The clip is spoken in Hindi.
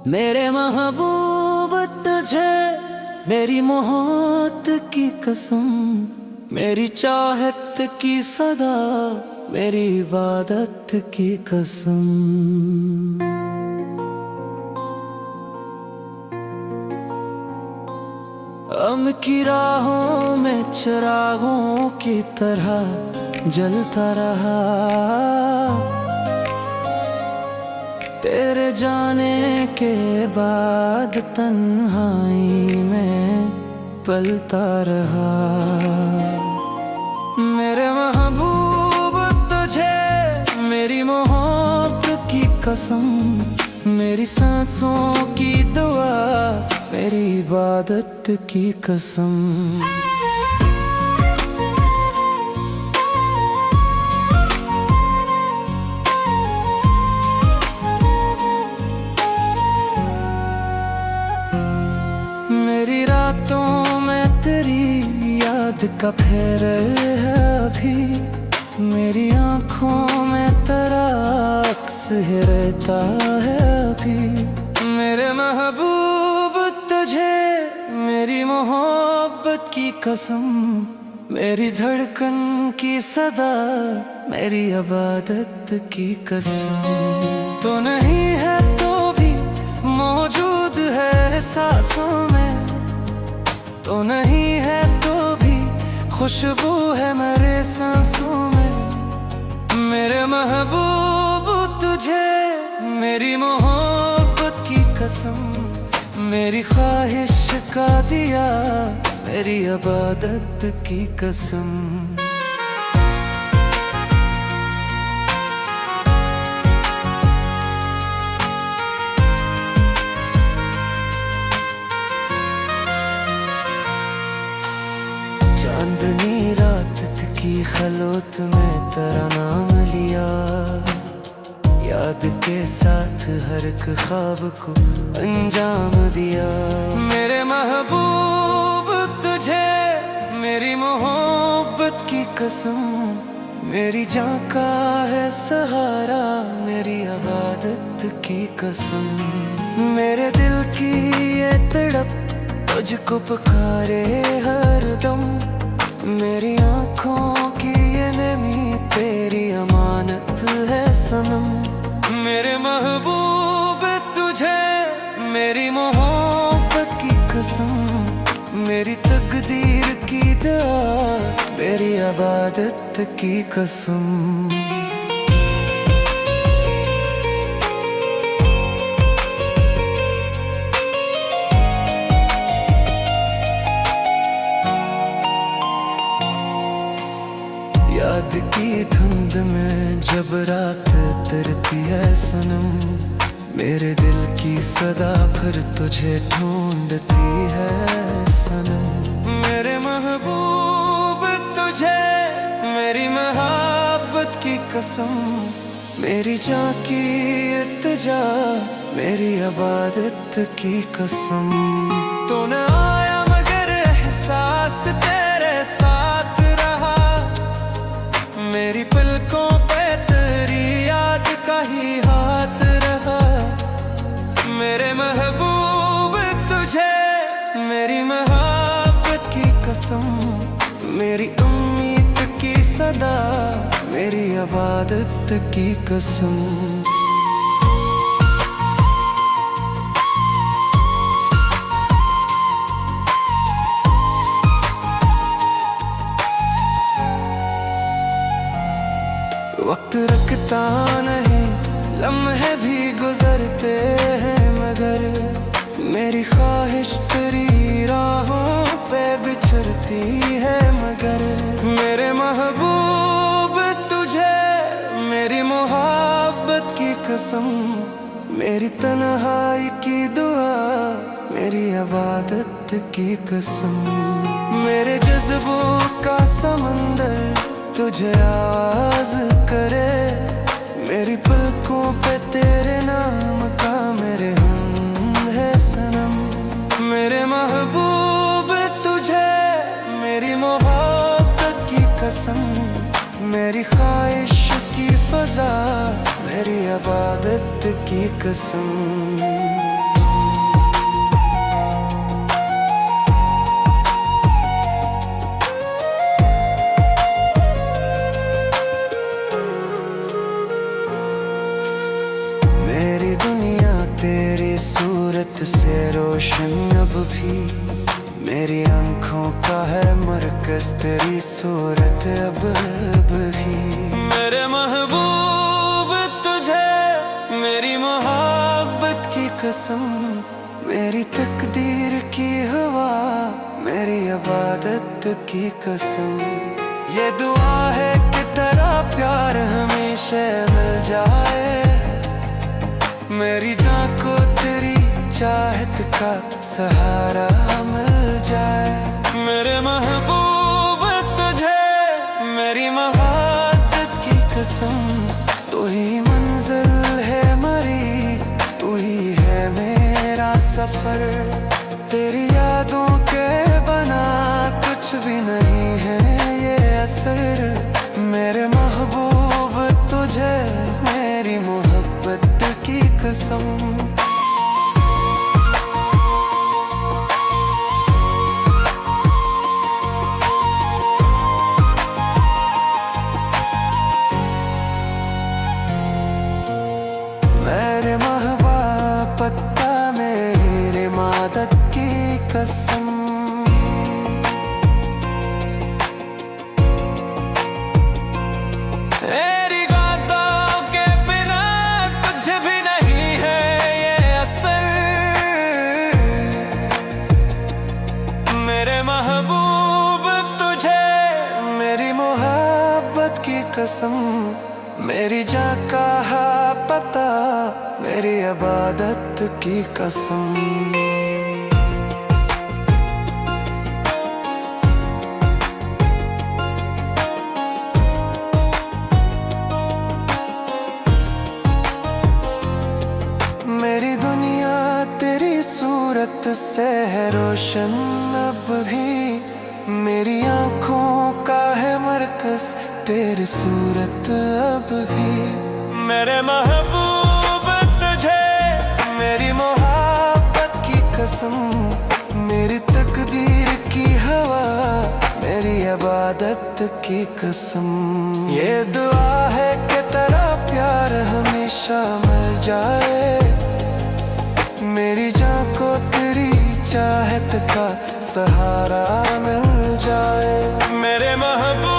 मेरे महबूब तुझे मेरी मोहब्बत की कसम, मेरी चाहत की सदा, मेरी इबादत की कसम। गम की राहों में चिरागों की तरह जलता रहा, तेरे जाने के बाद तन्हाई में पलता रहा। मेरे महबूब तुझे मेरी मोहब्बत की कसम, मेरी सांसों की दुआ, मेरी इबादत की कसम। मेरी रातों में तेरी याद का फेरे है अभी, मेरी आँखों में तेरा अक्स ही रहता है अभी। मेरे महबूब तुझे मेरी मोहब्बत की कसम, मेरी धड़कन की सदा, मेरी इबादत की कसम। तो नहीं है तो भी मौजूद है सांसों में, तो नहीं है तो भी खुशबू है मेरे सांसों में। मेरे महबूब तुझे मेरी मोहब्बत की कसम, मेरी ख्वाहिश का दिया, मेरी इबादत की कसम। चांदनी रात की खलोत में तेरा नाम लिया, याद के साथ हर एक ख्वाब को अंजाम दिया। मेरे महबूब तुझे मेरी मोहब्बत की कसम, मेरी जान का है सहारा, मेरी इबादत की कसम। मेरे दिल की ये तड़प तुझको पुकारे हर दम, मेरी आँखों की ये नमी तेरी अमानत है सनम। मेरे महबूब तुझे मेरी मोहब्बत की कसम, मेरी तकदीर की दुआ, मेरी इबादत की कसम। याद की धुंध में जब रात उतरती है सनम, मेरे दिल की सदा फिर तुझे ढूंढती है सनम। मेरे महबूब तुझे मेरी मोहब्बत की कसम, मेरी जान की इल्तिजा, मेरी इबादत की कसम। तो न आया मगर एहसास तेरे साथ रहा, मेरी पलकों पे तेरी याद का ही हाथ रहा। मेरे महबूब तुझे मेरी मोहब्बत की कसम, मेरी उम्मीद की सदा, मेरी इबादत की कसम। वक्त रखता नहीं, लम्हे भी गुजरते हैं मगर, मेरी ख्वाहिश तेरी राहों पे बिछड़ती है मगर। मेरे महबूब तुझे मेरी मोहब्बत की कसम, मेरी तन्हाई की दुआ, मेरी इबादत की कसम। मेरे जज्बों का समंदर तुझे आवाज करे, मेरी पलकों पे तेरे नाम का मेरे हम है सनम। मेरे महबूब तुझे मेरी मोहब्बत की कसम, मेरी ख्वाहिश की फजा, मेरी इबादत की कसम। सूरत अब भी। मेरे महबूब तुझे मेरी मोहब्बत की कसम, मेरी तकदीर की हवा, मेरी इबादत की कसम। ये दुआ है कि तेरा प्यार हमेशा मिल जाए, मेरी जान को तेरी चाहत का सहारा मिल जाए। मेरे महबूब तुझे मेरी मोहब्बत की कसम, तू ही मंजिल है मरी, तू ही है मेरा सफर। तेरी यादों के बना कुछ भी नहीं है ये असर। मेरे महबूब तुझे मेरी मोहब्बत की कसम। मेरे महबूब मेरे मादत की कसम। मेरी बातों के बिना कुछ भी नहीं है ये असर। मेरे महबूब तुझे मेरी मोहब्बत की कसम, मेरी जान का पता, मेरी इबादत की कसम। मेरी दुनिया तेरी सूरत से है रोशन अब भी, मेरी आँखों का है मरकज तेरी सूरत अब भी। मेरे महबूब तुझे मेरी मोहब्बत की कसम, मेरी तकदीर की हवा, मेरी इबादत की कसम। ये दुआ है कि तेरा प्यार हमेशा मिल जाए, मेरी जान को तेरी चाहत का सहारा मिल जाए। मेरे महबूब